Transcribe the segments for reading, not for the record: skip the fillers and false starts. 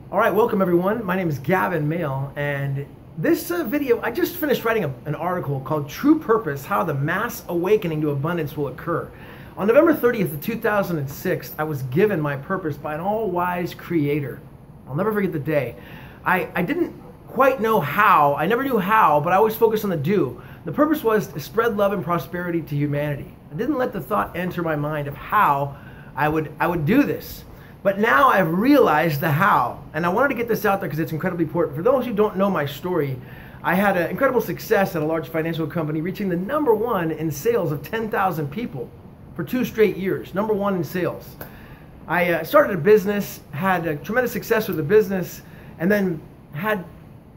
All right, welcome everyone. My name is Gavin Mehl, and this video, I just finished writing an article called True Purpose, How the Mass Awakening to Abundance Will Occur. On November 30th of 2006, I was given my purpose by an all-wise creator. I'll never forget the day. I didn't quite know how, I never knew how, but I always focused on the do. The purpose was to spread love and prosperity to humanity. I didn't let the thought enter my mind of how I would do this. But now I've realized the how, and I wanted to get this out there because it's incredibly important. For those who don't know my story, I had an incredible success at a large financial company, reaching the #1 in sales of 10,000 people for 2 straight years, #1 in sales. I started a business, had a tremendous success with the business, and then had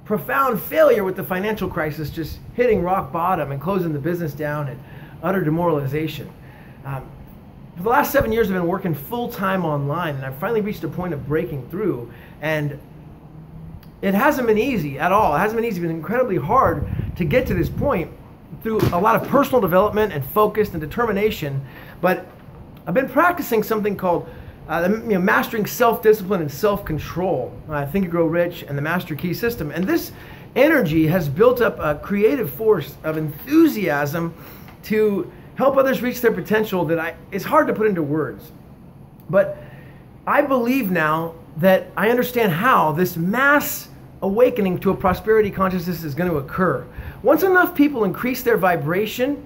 profound failure with the financial crisis, just hitting rock bottom and closing the business down and utter demoralization. For the last 7 years, I've been working full-time online, and I've finally reached a point of breaking through. And it hasn't been easy at all. It hasn't been easy. It's been incredibly hard to get to this point through a lot of personal development and focus and determination. But I've been practicing something called mastering self-discipline and self-control. Think and Grow Rich and the Master Key System. And this energy has built up a creative force of enthusiasm to help others reach their potential that it's hard to put into words. But I believe now that I understand how this mass awakening to a prosperity consciousness is going to occur. Once enough people increase their vibration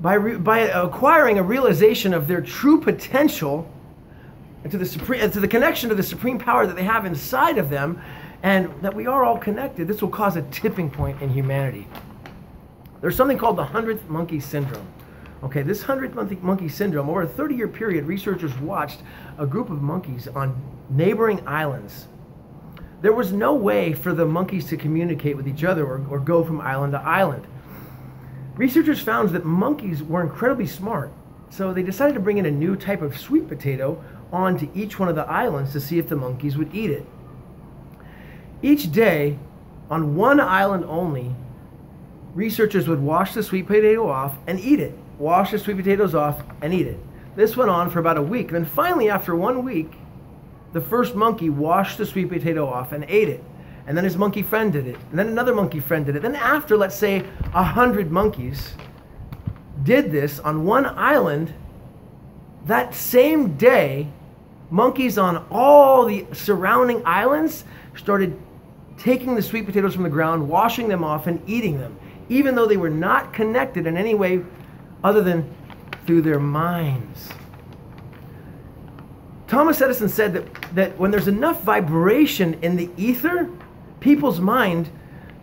by acquiring a realization of their true potential and to the connection to the supreme power that they have inside of them, and that we are all connected, this will cause a tipping point in humanity. There's something called the 100th monkey syndrome. Okay, this 100th monkey syndrome, over a 30-year period, researchers watched a group of monkeys on neighboring islands. There was no way for the monkeys to communicate with each other or go from island to island. Researchers found that monkeys were incredibly smart, so they decided to bring in a new type of sweet potato onto each one of the islands to see if the monkeys would eat it. Each day, on one island only, researchers would wash the sweet potato off and eat it. Wash the sweet potatoes off and eat it. This went on for about a week. Then finally, after 1 week, the first monkey washed the sweet potato off and ate it. And then his monkey friend did it. And then another monkey friend did it. Then after, let's say, 100 monkeys did this on one island, that same day, monkeys on all the surrounding islands started taking the sweet potatoes from the ground, washing them off, and eating them, even though they were not connected in any way other than through their minds. Thomas Edison said that when there's enough vibration in the ether, people's mind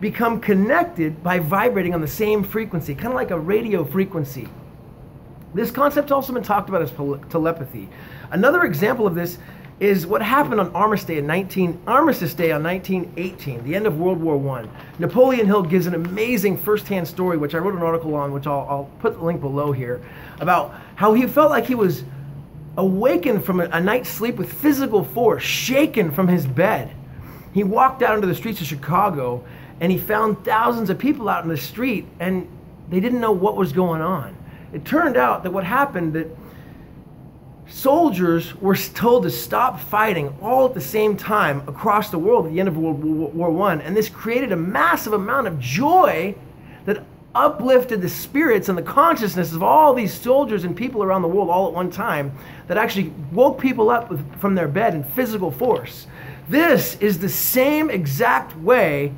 become connected by vibrating on the same frequency, kind of like a radio frequency. This concept's also been talked about as telepathy. Another example of this is what happened on Armistice Day on 1918, the end of World War I. Napoleon Hill gives an amazing first-hand story, which I wrote an article on, which I'll put the link below here, about how he felt like he was awakened from a night's sleep with physical force, shaken from his bed. He walked out into the streets of Chicago, and he found thousands of people out in the street, and they didn't know what was going on. It turned out that what happened, that soldiers were told to stop fighting all at the same time across the world at the end of World War I, and this created a massive amount of joy that uplifted the spirits and the consciousness of all these soldiers and people around the world all at one time, that actually woke people up from their bed in physical force. This is the same exact way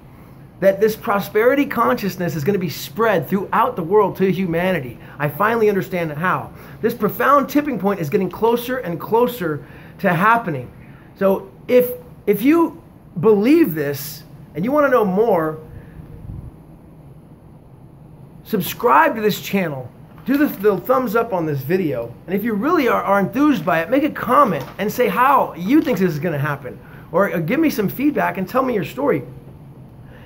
that this prosperity consciousness is going to be spread throughout the world to humanity. I finally understand how. This profound tipping point is getting closer and closer to happening. So if you believe this and you want to know more, subscribe to this channel. Do the thumbs up on this video. And if you really are enthused by it, make a comment and say how you think this is going to happen. Or give me some feedback and tell me your story.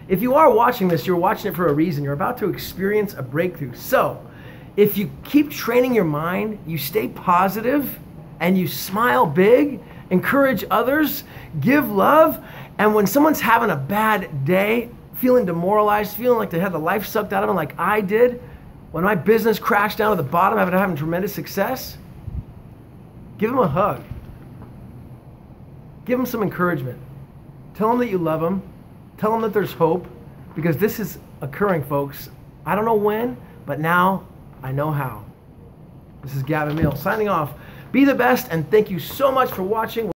If you are watching this, you're watching it for a reason. You're about to experience a breakthrough. So, if you keep training your mind, you stay positive, and you smile big, encourage others, give love, and when someone's having a bad day, feeling demoralized, feeling like they had the life sucked out of them like I did, when my business crashed down to the bottom after having tremendous success, give them a hug. Give them some encouragement. Tell them that you love them. Tell them that there's hope, because this is occurring, folks. I don't know when, but now I know how. This is Gavin Mehl signing off. Be the best, and thank you so much for watching.